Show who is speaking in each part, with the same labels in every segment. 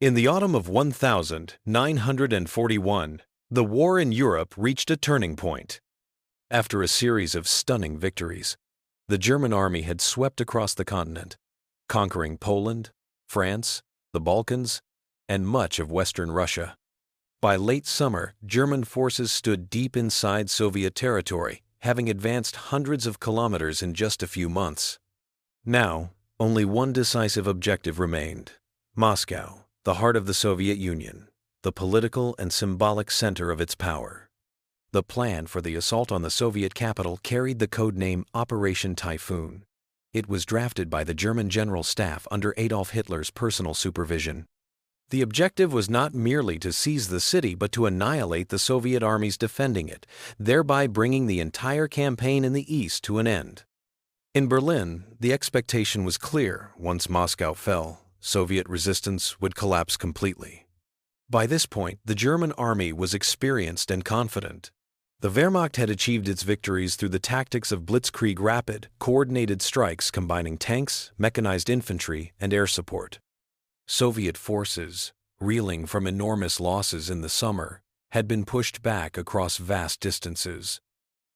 Speaker 1: In the autumn of 1941, the war in Europe reached a turning point. After a series of stunning victories, the German army had swept across the continent, conquering Poland, France, the Balkans, and much of Western Russia. By late summer, German forces stood deep inside Soviet territory, having advanced hundreds of kilometers in just a few months. Now, only one decisive objective remained: Moscow, the heart of the Soviet Union, the political and symbolic center of its power. The plan for the assault on the Soviet capital carried the code name Operation Typhoon. It was drafted by the German General Staff under Adolf Hitler's personal supervision. The objective was not merely to seize the city, but to annihilate the Soviet armies defending it, thereby bringing the entire campaign in the east to an end. In Berlin, the expectation was clear: once Moscow fell, Soviet resistance would collapse completely. By this point, the German army was experienced and confident. The Wehrmacht had achieved its victories through the tactics of Blitzkrieg, rapid, coordinated strikes combining tanks, mechanized infantry, and air support. Soviet forces, reeling from enormous losses in the summer, had been pushed back across vast distances.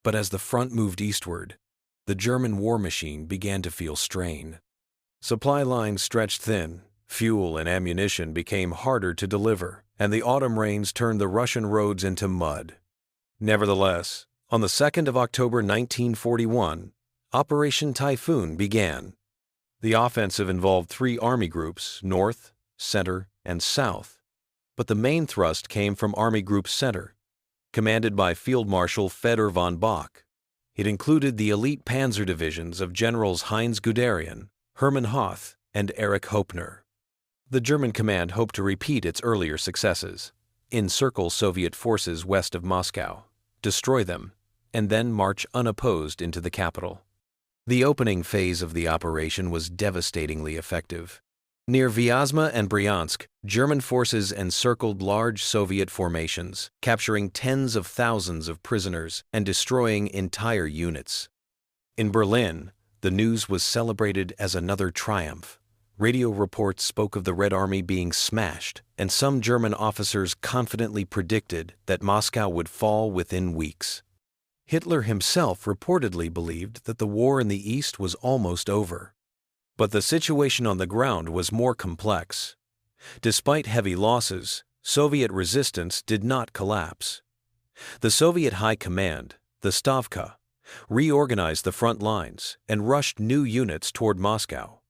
Speaker 1: But as the front moved eastward, the German war machine began to feel strain. Supply lines stretched thin, fuel and ammunition became harder to deliver, and the autumn rains turned the Russian roads into mud. Nevertheless, on the 2nd of October 1941, Operation Typhoon began. The offensive involved 3 army groups: North, Center, and South. But the main thrust came from Army Group Center, commanded by Field Marshal Fedor von Bock. It included the elite panzer divisions of Generals Heinz Guderian, Hermann Hoth, and Erich Hoepner. The German command hoped to repeat its earlier successes: encircle Soviet forces west of Moscow, destroy them, and then march unopposed into the capital. The opening phase of the operation was devastatingly effective. Near Vyazma and Bryansk, German forces encircled large Soviet formations, capturing tens of thousands of prisoners and destroying entire units. In Berlin, the news was celebrated as another triumph. Radio reports spoke of the Red Army being smashed, and some German officers confidently predicted that Moscow would fall within weeks. Hitler himself reportedly believed that the war in the East was almost over. But the situation on the ground was more complex. Despite heavy losses, Soviet resistance did not collapse. The Soviet High Command, the Stavka, reorganized the front lines and rushed new units toward Moscow.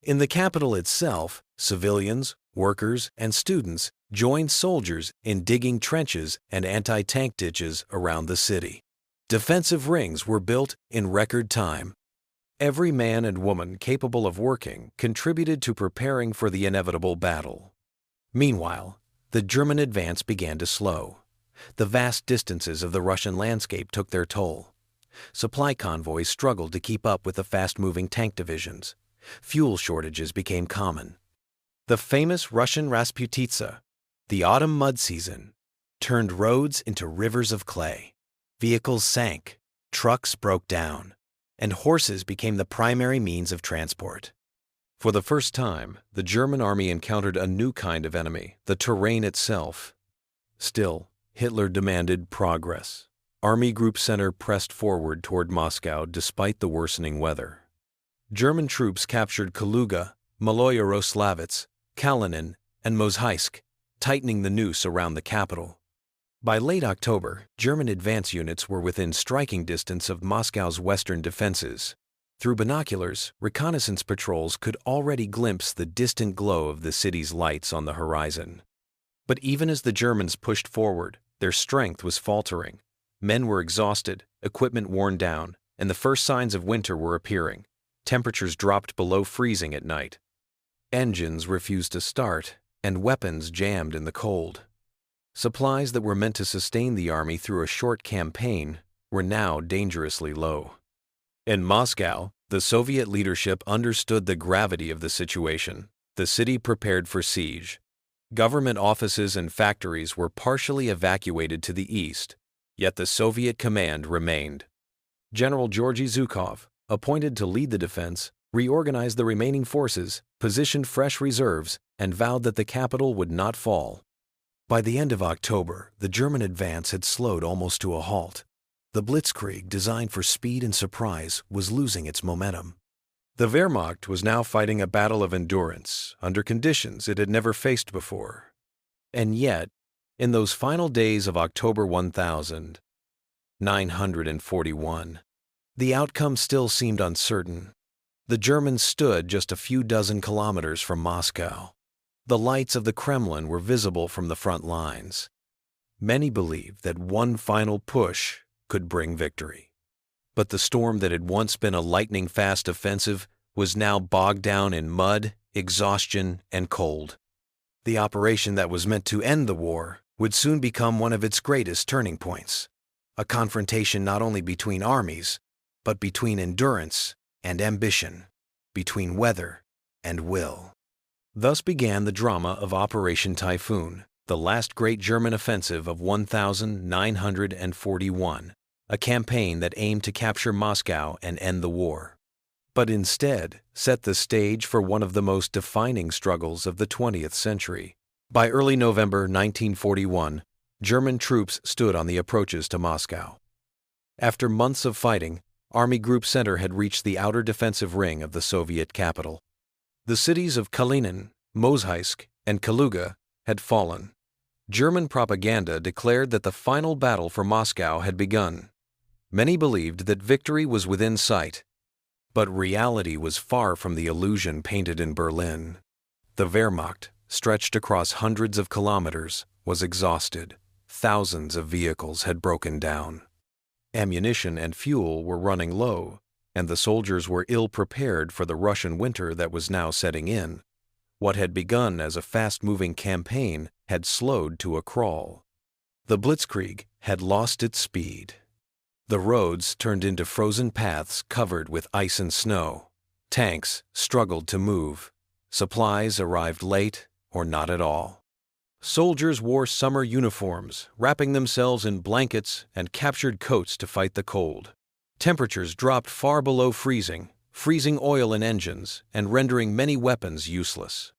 Speaker 1: In the capital itself, civilians, workers, and students joined soldiers in digging trenches and anti-tank ditches around the city. Defensive rings were built in record time. Every man and woman capable of working contributed to preparing for the inevitable battle. Meanwhile, the German advance began to slow. The vast distances of the Russian landscape took their toll. Supply convoys struggled to keep up with the fast-moving tank divisions. Fuel shortages became common. The famous Russian Rasputitsa, the autumn mud season, turned roads into rivers of clay. Vehicles sank, trucks broke down, and horses became the primary means of transport. For the first time, the German army encountered a new kind of enemy: the terrain itself. Still, Hitler demanded progress. Army Group Center pressed forward toward Moscow despite the worsening weather. German troops captured Kaluga, Maloyaroslavets, Kalinin, and Mozhaisk, tightening the noose around the capital. By late October, German advance units were within striking distance of Moscow's western defenses. Through binoculars, reconnaissance patrols could already glimpse the distant glow of the city's lights on the horizon. But even as the Germans pushed forward, their strength was faltering. Men were exhausted, equipment worn down, and the first signs of winter were appearing. Temperatures dropped below freezing at night. Engines refused to start, and weapons jammed in the cold. Supplies that were meant to sustain the army through a short campaign were now dangerously low. In Moscow, the Soviet leadership understood the gravity of the situation. The city prepared for siege. Government offices and factories were partially evacuated to the east, yet the Soviet command remained. General Georgy Zhukov, appointed to lead the defense, reorganized the remaining forces, positioned fresh reserves, and vowed that the capital would not fall. By the end of October, the German advance had slowed almost to a halt. The Blitzkrieg, designed for speed and surprise, was losing its momentum. The Wehrmacht was now fighting a battle of endurance under conditions it had never faced before. And yet, in those final days of October 1941, the outcome still seemed uncertain. The Germans stood just a few dozen kilometers from Moscow. The lights of the Kremlin were visible from the front lines. Many believed that one final push could bring victory. But the storm that had once been a lightning-fast offensive was now bogged down in mud, exhaustion, and cold. The operation that was meant to end the war would soon become one of its greatest turning points, a confrontation not only between armies, but between endurance and ambition, between weather and will. Thus began the drama of Operation Typhoon, the last great German offensive of 1941, a campaign that aimed to capture Moscow and end the war, but instead set the stage for one of the most defining struggles of the 20th century. By early November 1941, German troops stood on the approaches to Moscow. After months of fighting, Army Group Center had reached the outer defensive ring of the Soviet capital. The cities of Kalinin, Mozhaisk, and Kaluga had fallen. German propaganda declared that the final battle for Moscow had begun. Many believed that victory was within sight, but reality was far from the illusion painted in Berlin. The Wehrmacht, stretched across hundreds of kilometers, was exhausted. Thousands of vehicles had broken down. Ammunition and fuel were running low, and the soldiers were ill-prepared for the Russian winter that was now setting in. What had begun as a fast-moving campaign had slowed to a crawl. The Blitzkrieg had lost its speed. The roads turned into frozen paths covered with ice and snow. Tanks struggled to move. Supplies arrived late or not at all. Soldiers wore summer uniforms, wrapping themselves in blankets and captured coats to fight the cold. Temperatures dropped far below freezing oil in engines and rendering many weapons useless.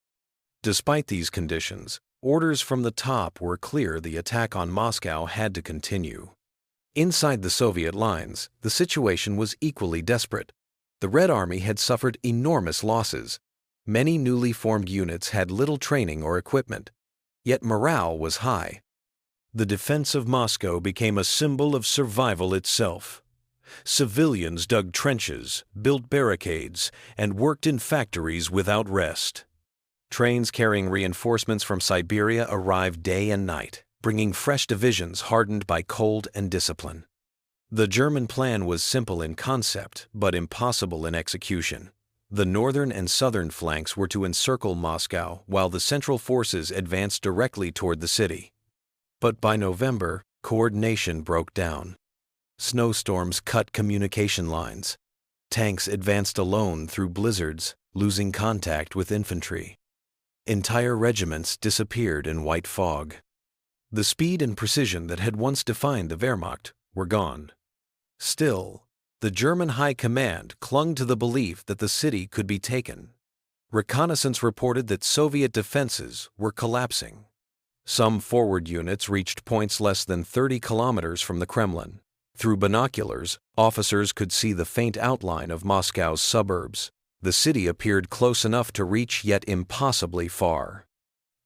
Speaker 1: Despite these conditions, orders from the top were clear: the attack on Moscow had to continue. Inside the Soviet lines, the situation was equally desperate. The Red Army had suffered enormous losses. Many newly formed units had little training or equipment, yet morale was high. The defense of Moscow became a symbol of survival itself. Civilians dug trenches, built barricades, and worked in factories without rest. Trains carrying reinforcements from Siberia arrived day and night, bringing fresh divisions hardened by cold and discipline. The German plan was simple in concept, but impossible in execution. The northern and southern flanks were to encircle Moscow, while the central forces advanced directly toward the city. But by November, coordination broke down. Snowstorms cut communication lines. Tanks advanced alone through blizzards, losing contact with infantry. Entire regiments disappeared in white fog. The speed and precision that had once defined the Wehrmacht were gone. Still, the German High Command clung to the belief that the city could be taken. Reconnaissance reported that Soviet defenses were collapsing. Some forward units reached points less than 30 kilometers from the Kremlin. Through binoculars, officers could see the faint outline of Moscow's suburbs. The city appeared close enough to reach, yet impossibly far.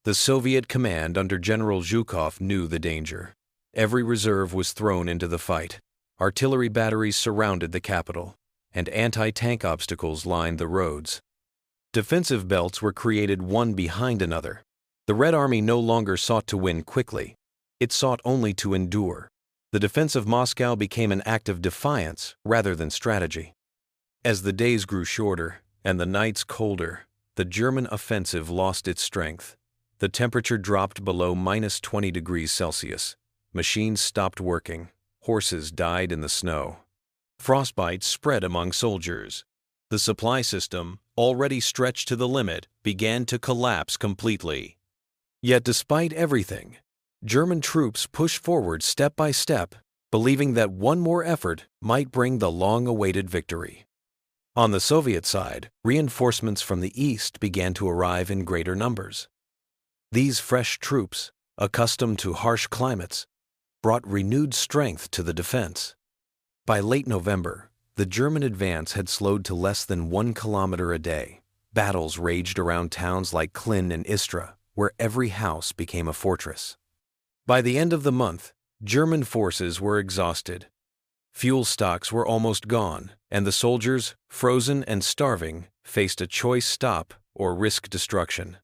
Speaker 1: The Soviet command under General Zhukov knew the danger. Every reserve was thrown into the fight. Artillery batteries surrounded the capital, and anti-tank obstacles lined the roads. Defensive belts were created one behind another. The Red Army no longer sought to win quickly. It sought only to endure. The defense of Moscow became an act of defiance rather than strategy. As the days grew shorter and the nights colder, the German offensive lost its strength. The temperature dropped below -20 degrees Celsius. Machines stopped working. Horses died in the snow. Frostbite spread among soldiers. The supply system, already stretched to the limit, began to collapse completely. Yet despite everything, German troops pushed forward step by step, believing that one more effort might bring the long-awaited victory. On the Soviet side, reinforcements from the east began to arrive in greater numbers. These fresh troops, accustomed to harsh climates, brought renewed strength to the defense. By late November, the German advance had slowed to less than 1 kilometer a day. Battles raged around towns like Klin and Istra, where every house became a fortress. By the end of the month, German forces were exhausted. Fuel stocks were almost gone, and the soldiers, frozen and starving, faced a choice: stop or risk destruction.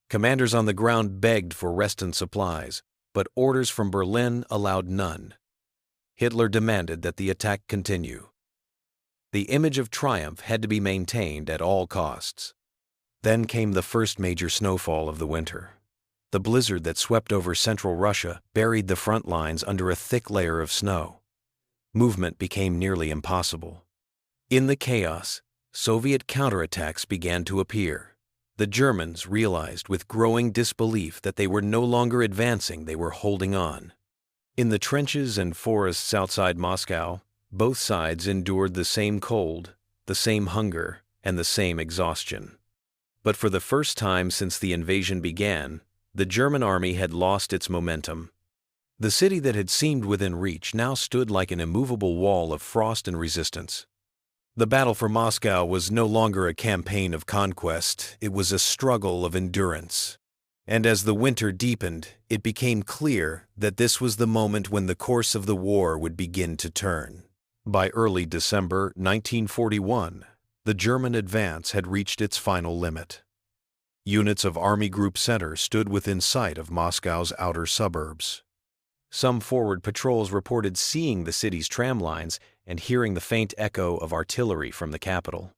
Speaker 1: Commanders on the ground begged for rest and supplies, but orders from Berlin allowed none. Hitler demanded that the attack continue. The image of triumph had to be maintained at all costs. Then came the first major snowfall of the winter. The blizzard that swept over central Russia buried the front lines under a thick layer of snow. Movement became nearly impossible. In the chaos, Soviet counterattacks began to appear. The Germans realized with growing disbelief that they were no longer advancing, they were holding on. In the trenches and forests outside Moscow, both sides endured the same cold, the same hunger, and the same exhaustion. But for the first time since the invasion began, the German army had lost its momentum. The city that had seemed within reach now stood like an immovable wall of frost and resistance. The battle for Moscow was no longer a campaign of conquest, it was a struggle of endurance. And as the winter deepened, it became clear that this was the moment when the course of the war would begin to turn. By early December 1941, the German advance had reached its final limit. Units of Army Group Center stood within sight of Moscow's outer suburbs. Some forward patrols reported seeing the city's tram lines and hearing the faint echo of artillery from the capital.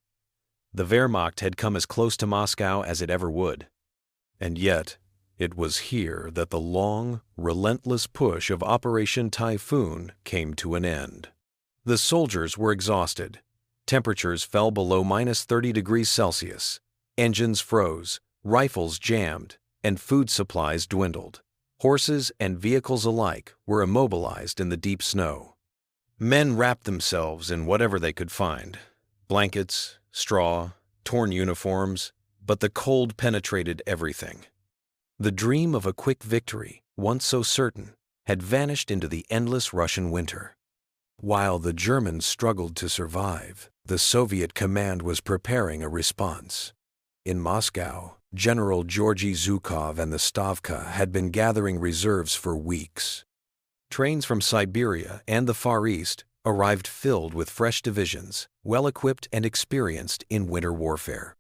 Speaker 1: The Wehrmacht had come as close to Moscow as it ever would. And yet, it was here that the long, relentless push of Operation Typhoon came to an end. The soldiers were exhausted. Temperatures fell below -30 degrees Celsius. Engines froze, rifles jammed, and food supplies dwindled. Horses and vehicles alike were immobilized in the deep snow. Men wrapped themselves in whatever they could find: blankets, straw, torn uniforms, but the cold penetrated everything. The dream of a quick victory, once so certain, had vanished into the endless Russian winter. While the Germans struggled to survive, the Soviet command was preparing a response. In Moscow, General Georgy Zhukov and the Stavka had been gathering reserves for weeks. Trains from Siberia and the Far East arrived filled with fresh divisions, well-equipped and experienced in winter warfare.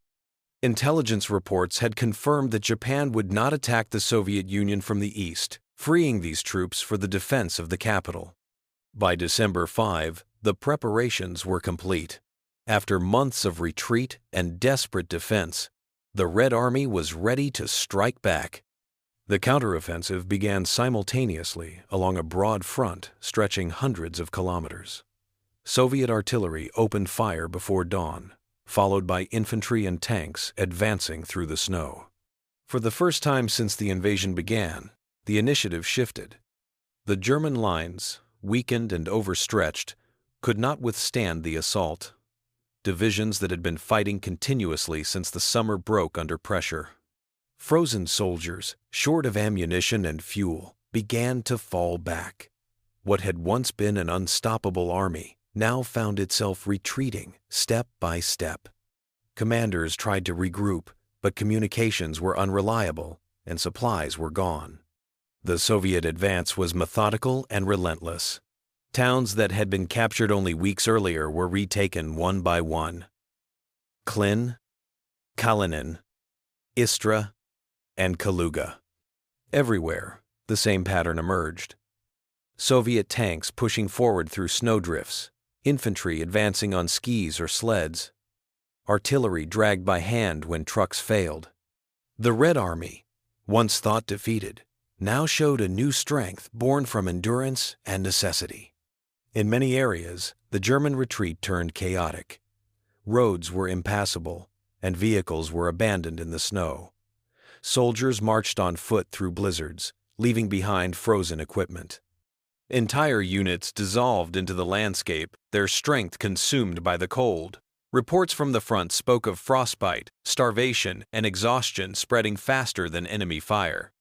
Speaker 1: Intelligence reports had confirmed that Japan would not attack the Soviet Union from the east, freeing these troops for the defense of the capital. By December 5, the preparations were complete. After months of retreat and desperate defense, the Red Army was ready to strike back. The counteroffensive began simultaneously along a broad front stretching hundreds of kilometers. Soviet artillery opened fire before dawn, followed by infantry and tanks advancing through the snow. For the first time since the invasion began, the initiative shifted. The German lines, weakened and overstretched, could not withstand the assault. Divisions that had been fighting continuously since the summer broke under pressure. Frozen soldiers, short of ammunition and fuel, began to fall back. What had once been an unstoppable army now found itself retreating step by step. Commanders tried to regroup, but communications were unreliable and supplies were gone. The Soviet advance was methodical and relentless. Towns that had been captured only weeks earlier were retaken one by one. Klin, Kalinin, Istra, and Kaluga. Everywhere, the same pattern emerged. Soviet tanks pushing forward through snowdrifts, infantry advancing on skis or sleds, artillery dragged by hand when trucks failed. The Red Army, once thought defeated, now showed a new strength born from endurance and necessity. In many areas, the German retreat turned chaotic. Roads were impassable, and vehicles were abandoned in the snow. Soldiers marched on foot through blizzards, leaving behind frozen equipment. Entire units dissolved into the landscape, their strength consumed by the cold. Reports from the front spoke of frostbite, starvation, and exhaustion spreading faster than enemy fire.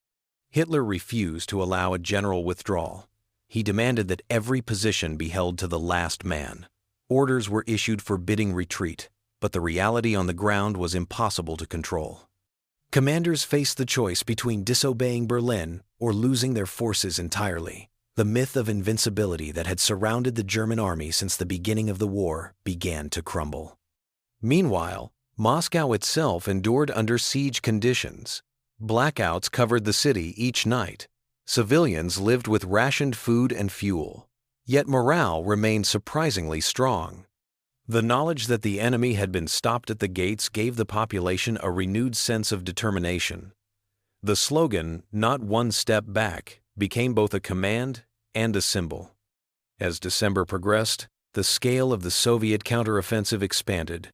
Speaker 1: Hitler refused to allow a general withdrawal. He demanded that every position be held to the last man. Orders were issued forbidding retreat, but the reality on the ground was impossible to control. Commanders faced the choice between disobeying Berlin or losing their forces entirely. The myth of invincibility that had surrounded the German army since the beginning of the war began to crumble. Meanwhile, Moscow itself endured under siege conditions. Blackouts covered the city each night. Civilians lived with rationed food and fuel. Yet morale remained surprisingly strong. The knowledge that the enemy had been stopped at the gates gave the population a renewed sense of determination. The slogan, "Not one step back," became both a command and a symbol. As December progressed, the scale of the Soviet counteroffensive expanded.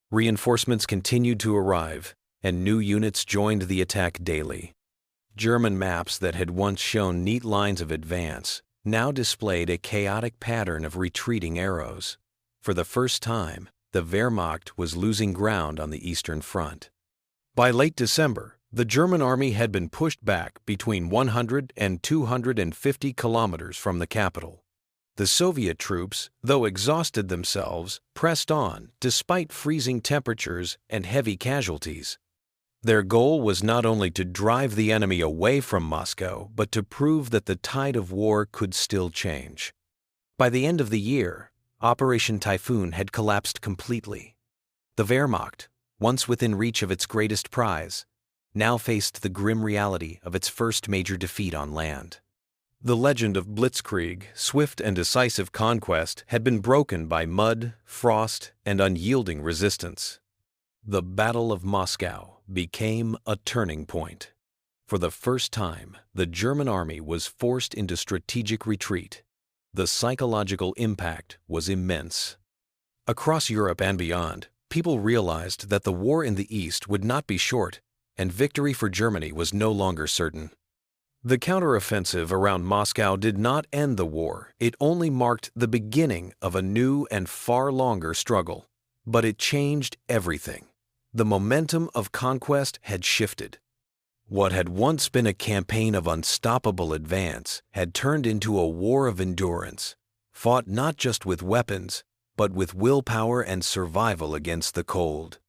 Speaker 1: Reinforcements continued to arrive, and new units joined the attack daily. German maps that had once shown neat lines of advance now displayed a chaotic pattern of retreating arrows. For the first time, the Wehrmacht was losing ground on the Eastern Front. By late December, the German army had been pushed back between 100 and 250 kilometers from the capital. The Soviet troops, though exhausted themselves, pressed on despite freezing temperatures and heavy casualties. Their goal was not only to drive the enemy away from Moscow, but to prove that the tide of war could still change. By the end of the year, Operation Typhoon had collapsed completely. The Wehrmacht, once within reach of its greatest prize, now faced the grim reality of its first major defeat on land. The legend of Blitzkrieg, swift and decisive conquest, had been broken by mud, frost, and unyielding resistance. The Battle of Moscow became a turning point. For the first time, the German army was forced into strategic retreat. The psychological impact was immense. Across Europe and beyond, people realized that the war in the East would not be short, and victory for Germany was no longer certain. The counteroffensive around Moscow did not end the war. It only marked the beginning of a new and far longer struggle. But it changed everything. The momentum of conquest had shifted. What had once been a campaign of unstoppable advance had turned into a war of endurance, fought not just with weapons, but with willpower and survival against the cold.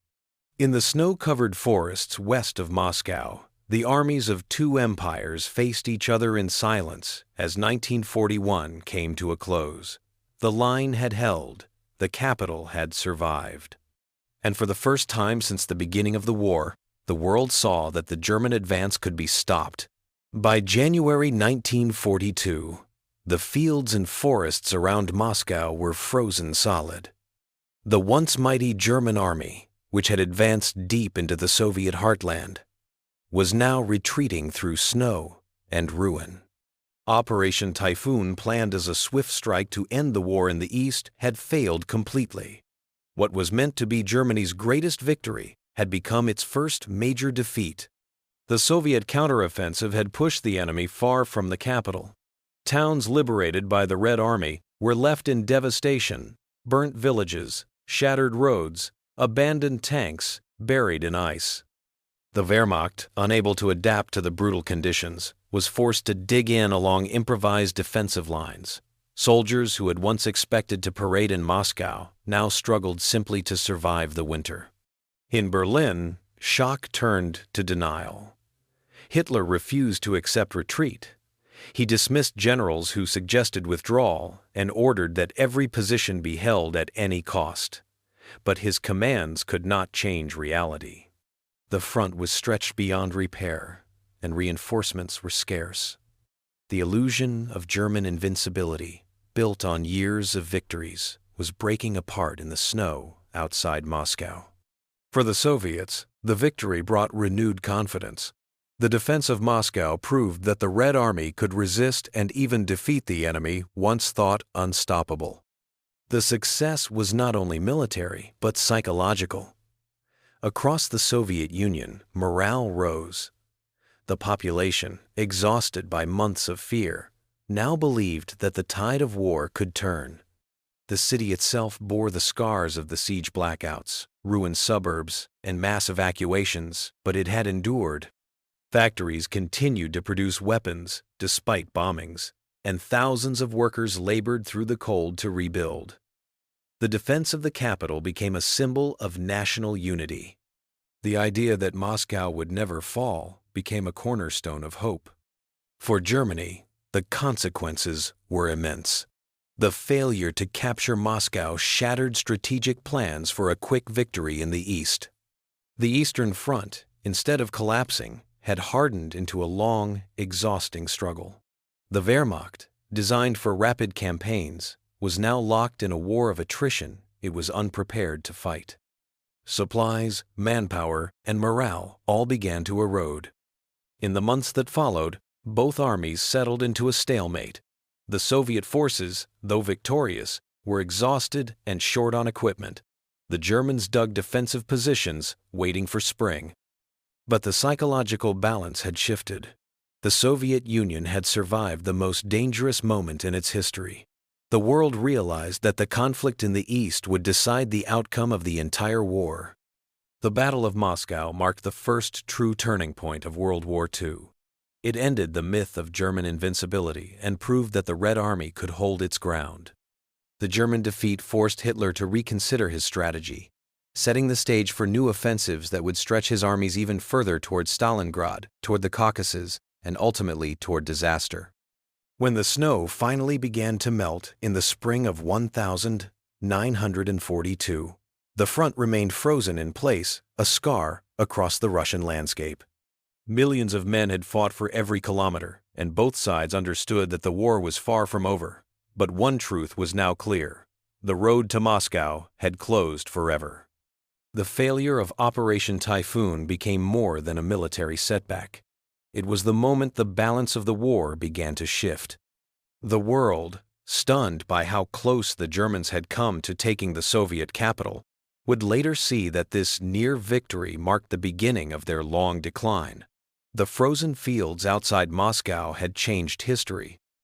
Speaker 1: In the snow-covered forests west of Moscow, the armies of two empires faced each other in silence as 1941 came to a close. The line had held, the capital had survived. And for the first time since the beginning of the war, the world saw that the German advance could be stopped. By January 1942, the fields and forests around Moscow were frozen solid. The once mighty German army, which had advanced deep into the Soviet heartland, was now retreating through snow and ruin. Operation Typhoon, planned as a swift strike to end the war in the East, had failed completely. What was meant to be Germany's greatest victory had become its first major defeat. The Soviet counteroffensive had pushed the enemy far from the capital. Towns liberated by the Red Army were left in devastation, burnt villages, shattered roads, abandoned tanks, buried in ice. The Wehrmacht, unable to adapt to the brutal conditions, was forced to dig in along improvised defensive lines. Soldiers who had once expected to parade in Moscow now struggled simply to survive the winter. In Berlin, shock turned to denial. Hitler refused to accept retreat. He dismissed generals who suggested withdrawal and ordered that every position be held at any cost. But his commands could not change reality. The front was stretched beyond repair, and reinforcements were scarce. The illusion of German invincibility, built on years of victories, was breaking apart in the snow outside Moscow. For the Soviets, the victory brought renewed confidence. The defense of Moscow proved that the Red Army could resist and even defeat the enemy once thought unstoppable. The success was not only military, but psychological. Across the Soviet Union, morale rose. The population, exhausted by months of fear, now believed that the tide of war could turn. The city itself bore the scars of the siege blackouts, ruined suburbs, and mass evacuations, but it had endured. Factories continued to produce weapons despite bombings, and thousands of workers labored through the cold to rebuild. The defense of the capital became a symbol of national unity. The idea that Moscow would never fall became a cornerstone of hope. For Germany, the consequences were immense. The failure to capture Moscow shattered strategic plans for a quick victory in the east. The Eastern Front, instead of collapsing, had hardened into a long, exhausting struggle. The Wehrmacht, designed for rapid campaigns, was now locked in a war of attrition it was unprepared to fight. Supplies, manpower, and morale all began to erode. In the months that followed, both armies settled into a stalemate. The Soviet forces, though victorious, were exhausted and short on equipment. The Germans dug defensive positions, waiting for spring. But the psychological balance had shifted. The Soviet Union had survived the most dangerous moment in its history. The world realized that the conflict in the East would decide the outcome of the entire war. The Battle of Moscow marked the first true turning point of World War II. It ended the myth of German invincibility and proved that the Red Army could hold its ground. The German defeat forced Hitler to reconsider his strategy, setting the stage for new offensives that would stretch his armies even further toward Stalingrad, toward the Caucasus, and ultimately toward disaster. When the snow finally began to melt in the spring of 1942, the front remained frozen in place, a scar across the Russian landscape. Millions of men had fought for every kilometer, and both sides understood that the war was far from over. But one truth was now clear: the road to Moscow had closed forever. The failure of Operation Typhoon became more than a military setback. It was the moment the balance of the war began to shift. The world, stunned by how close the Germans had come to taking the Soviet capital, would later see that this near victory marked the beginning of their long decline. The frozen fields outside Moscow had changed history.